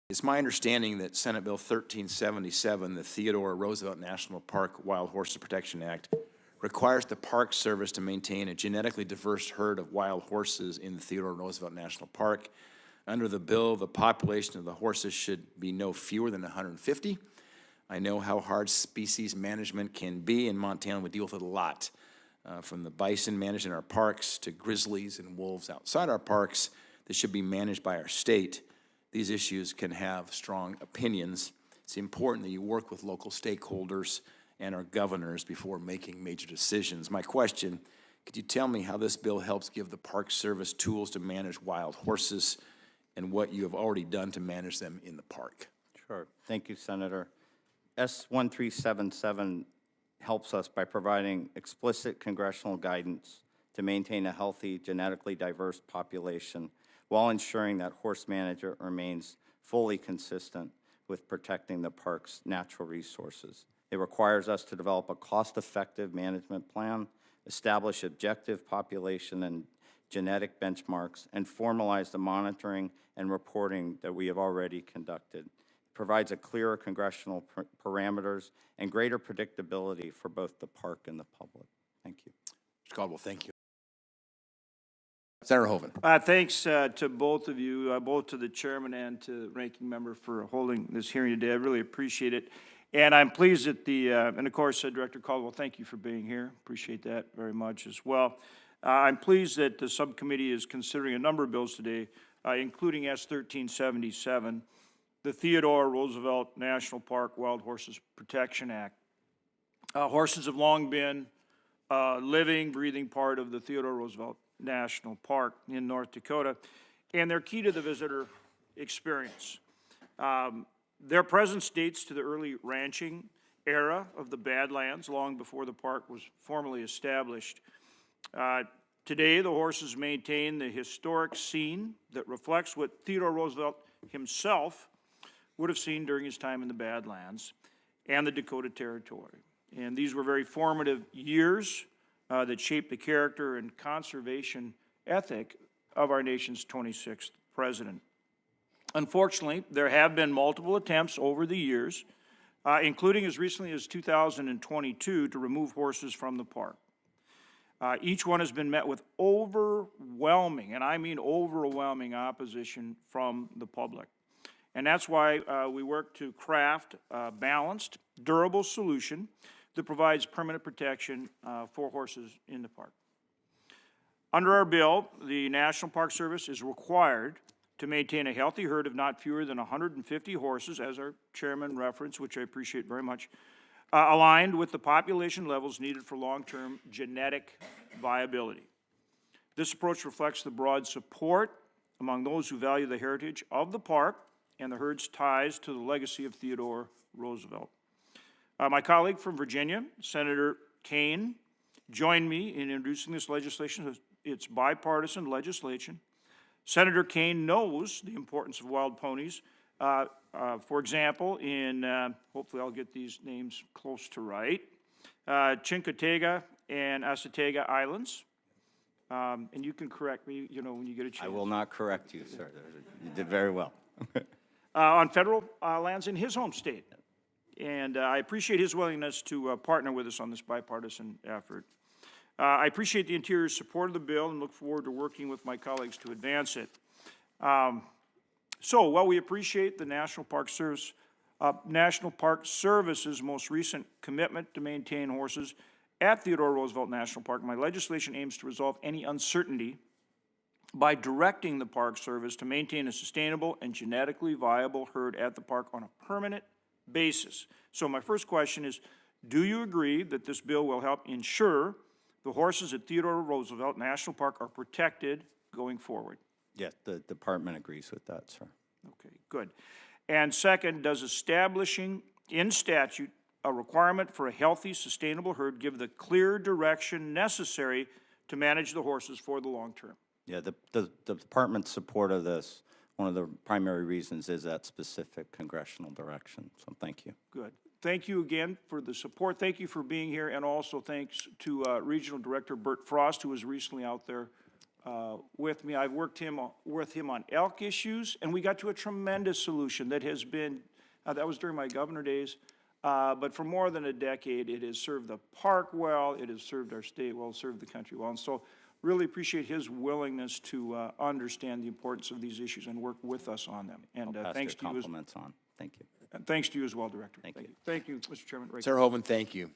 It's my understanding that Senate Bill 1377, the Theodore Roosevelt National Park Wild Horses Protection Act, requires the Park Service to maintain a genetically diverse herd of wild horses in the Theodore Roosevelt National Park. Under the bill, the population of the horses should be no fewer than 150. I know how hard species management can be, and Montana would deal with it a lot. From the bison managed in our parks to grizzlies and wolves outside our parks that should be managed by our state. These issues can have strong opinions. It's important that you work with local stakeholders and our governors before making major decisions. My question, could you tell me how this bill helps give the Park Service tools to manage wild horses and what you have already done to manage them in the park? Sure. Thank you, Senator. S1377 helps us by providing explicit congressional guidance to maintain a healthy, genetically diverse population while ensuring that horse management remains fully consistent with protecting the park's natural resources. It requires us to develop a cost-effective management plan, establish objective population and genetic benchmarks, and formalize the monitoring and reporting that we have already conducted. It provides a clearer congressional parameters and greater predictability for both the park and the public. Thank you. Mr. Caldwell, thank you. Senator Hoeven. Thanks to both of you, both to the chairman and to the ranking member for holding this hearing today. I really appreciate it. And I'm pleased that and of course, Director Caldwell, thank you for being here. Appreciate that very much as well. I'm pleased that the subcommittee is considering a number of bills today, including S1377, the Theodore Roosevelt National Park Wild Horses Protection Act. Horses have long been a living, breathing part of the Theodore Roosevelt National Park in North Dakota, and they're key to the visitor experience. Their presence dates to the early ranching era of the Badlands, long before the park was formally established. Today, the horses maintain the historic scene that reflects what Theodore Roosevelt himself would have seen during his time in the Badlands and the Dakota Territory. And these were very formative years that shaped the character and conservation ethic of our nation's 26th president. Unfortunately, there have been multiple attempts over the years, including as recently as 2022, to remove horses from the park. Each one has been met with overwhelming, and I mean overwhelming, opposition from the public. And that's why we work to craft a balanced, durable solution that provides permanent protection for horses in the park. Under our bill, the National Park Service is required to maintain a healthy herd of not fewer than 150 horses, as our chairman referenced, which I appreciate very much, aligned with the population levels needed for long-term genetic viability. This approach reflects the broad support among those who value the heritage of the park and the herd's ties to the legacy of Theodore Roosevelt. My colleague from Virginia, Senator Kane, joined me in introducing this legislation. It's bipartisan legislation. Senator Kane knows the importance of wild ponies. For example, in, hopefully I'll get these names close to right, Chincoteague and Assateague Islands. And you can correct me, when you get a chance. I will not correct you, sir. You did very well. On federal lands in his home state. And I appreciate his willingness to partner with us on this bipartisan effort. I appreciate the Interior's support of the bill and look forward to working with my colleagues to advance it. So while we appreciate the National Park Service's most recent commitment to maintain horses at Theodore Roosevelt National Park, my legislation aims to resolve any uncertainty by directing the Park Service to maintain a sustainable and genetically viable herd at the park on a permanent basis. So my first question is, do you agree that this bill will help ensure the horses at Theodore Roosevelt National Park are protected going forward? Yes, the department agrees with that, sir. Okay, good. And second, does establishing in statute a requirement for a healthy, sustainable herd give the clear direction necessary to manage the horses for the long term? Yeah, the department's support of this, one of the primary reasons is that specific congressional direction. So thank you. Good. Thank you again for the support. Thank you for being here, and also thanks to Regional Director Bert Frost, who was recently out there with me. I've worked with him on elk issues, and we got to a tremendous solution that has been, that was during my governor days, but for more than a decade, it has served the park well, it has served our state well, served the country well. And so really appreciate his willingness to understand the importance of these issues and work with us on them. And thanks to you. Compliments on. Thank you. And thanks to you as well, Director. Thank you. Thank you, Mr. Chairman. Sarah Hovind, thank you.